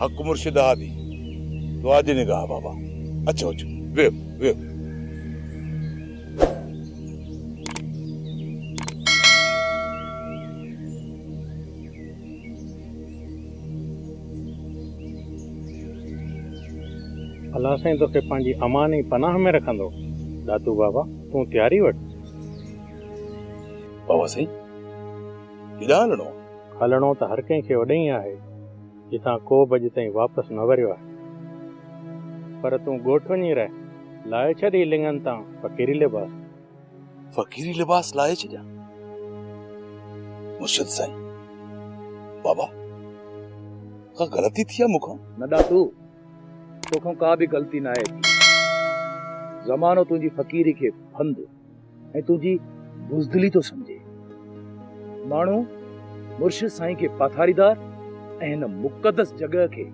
हक मुर्शिद हादी दुआ जी निगाह बाबा अचो अचो वे वे अल्लाह साईं तोखे पंहिंजी अमान ई पनाह में रखंदो। दातू बाबा तूं तैयारी वठ। बाबा साईं केॾांहुं हलणो? हलणो त हर कंहिंखे वॾई आहे, जितां को बि अॼु ताईं वापसि न वरियो आहे। पर तूं ॻोठ वञी रह, लाहे छॾी लिंगनि तां फ़क़ीरी लिबास। फ़क़ीरी लिबास लाहे छॾिया? मुर्शिद साईं बाबा का ग़लती थी आहे मूंखां? न ॾातू, तोखां का बि ग़लती न आहे थी। ज़मानो तुंहिंजी फ़क़ीरी खे फंद ऐं तुंहिंजी बुज़दिली थो सम्झे। माण्हू मुर्शिद साईं खे पाथारीदार ऐं हिन मुक़दस जॻह खे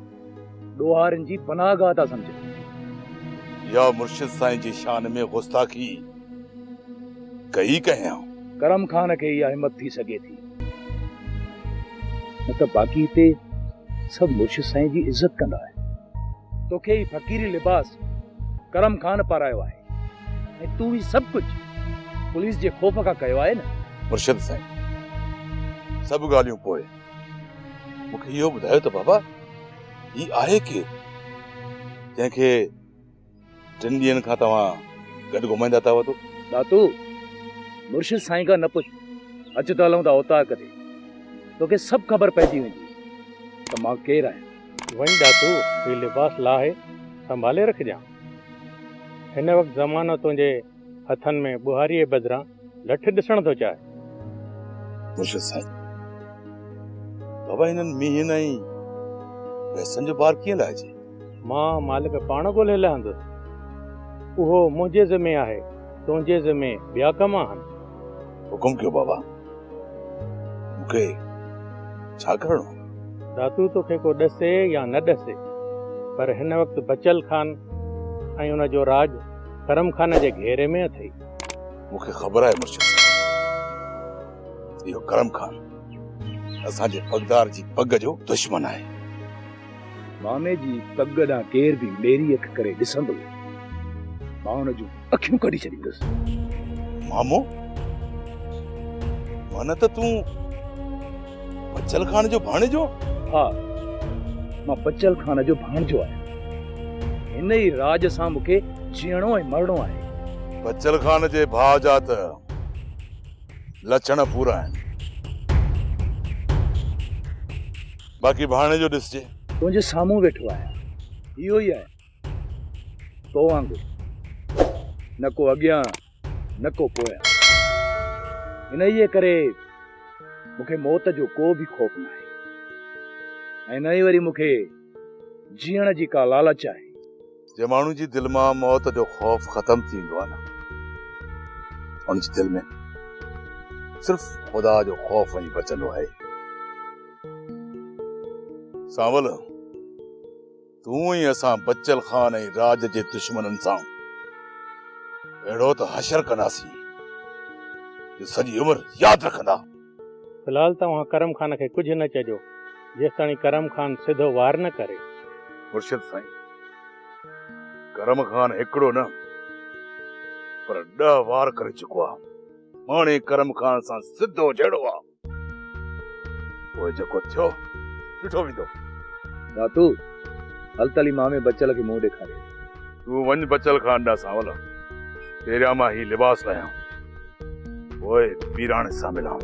ॾोहारनि जी पनाहगाह था सम्झनि। या मुर्शिद साईं जी शान में गुस्ताखी कई कयां? करम खान खे इहा हिम्मत थी सघे थी, न त बाक़ी हिते सभु मुर्शिद साईं जी इज़त कंदा आहिनि। तोखे ही फ़क़ीरी लिबास करम खान पारायो आहे ऐं तूं ही सभु कुझु पुलिस जे ख़ौफ़ खां कयो आहे न। मुर्शिद साईं सभु ॻाल्हियूं पोइ मूंखे इहो ॿुधायो त बाबा ही आहे केरु जंहिंखे 3 ॾींहंनि खां तव्हां गॾु घुमाईंदा था वठो? दातू मुर्शिद साईं खां न पुछ, अच त हलूं था औताक ते, तोखे सभु ख़बर पइजी वेंदी त मां केरु आहियां। वञ दातू, ही लिबास लाहे संभाले रखजांइ। हिन वक़्तु ज़मानो तुंहिंजे हथनि में बुहारीअ बदिरां लठ ॾिसण थो चाहे। मुर्शिद साईं बाबा हिननि मींहनि ऐं पैसनि जो बार कीअं लाहिजे? मां मालिक पाण ॻोल्हे लहंदुसि, उहो मुंहिंजे ज़िमे आहे, तुंहिंजे ज़िमे ॿिया कम आहिनि। हुकुम कयो बाबा, मूंखे छा करणो? दातू तोखे को ॾसे या न ॾसे, पर हिन वक़्तु बचल खान ऐं उन जो राज करम खान जे घेरे में अथई। मूंखे ख़बर आहे मुर्शिद इहो करम खान असांजे पगदार जी पग जो दुश्मन आहे। मामे जी पग ॾांहुं केर बि मेरी अख करे ॾिसंदो, मां हुन जूं अखियूं कढी छॾींदुसि। मामो मन त तूं बचल खान जो भाणेजो? हा, मां बचल खान जो भाणजो आहियां। हिन ई राज सां मूंखे जीअणो ऐं मरणो आहे। बचल खान जे भाउ जा त लक्षण पूरा आहिनि, बाक़ी भाणे जो ॾिसजे। तुंहिंजे साम्हूं वेठो आहियां, इहो ई आहे तो वांगुरु, न को अॻियां न को पोयां। हिन ई करे मूंखे मौत जो को बि ख़ौफ़ न आहे, ऐं न ई वरी मूंखे जीअण जी का लालच आहे। जे माण्हू जी दिलि मां मौत जो ख़ौफ़ ख़तम थींदो आहे न, उन जी दिलि में सिर्फ़ ख़ुदा जो ख़ौफ़ ई बचंदो आहे। सावल तूं ई असां बचल खान ऐं राज जे दुश्मननि सां अहिड़ो त हशर कंदासीं जो सॼी उमिरि यादि रखंदा। फिलहाल तव्हां करम खान खे कुझु न चइजो जेसिताणी करम खान सिधो वार न करे। मुर्शिद साईं करम खान हिकिड़ो न पर 10 वार करे चुको आहे। हाणे करम खान सां सिधो जहिड़ो आहे, पोइ जेको थियो ॾिठो वेंदो। दातू हल तली मामे बचल खे मुंहुं ॾेखारे। तूं वञ बचल खान ॾांहुं सावल, पहिरियां मां ही लिबास लाहियां, पोइ वीराणे सां मिलां।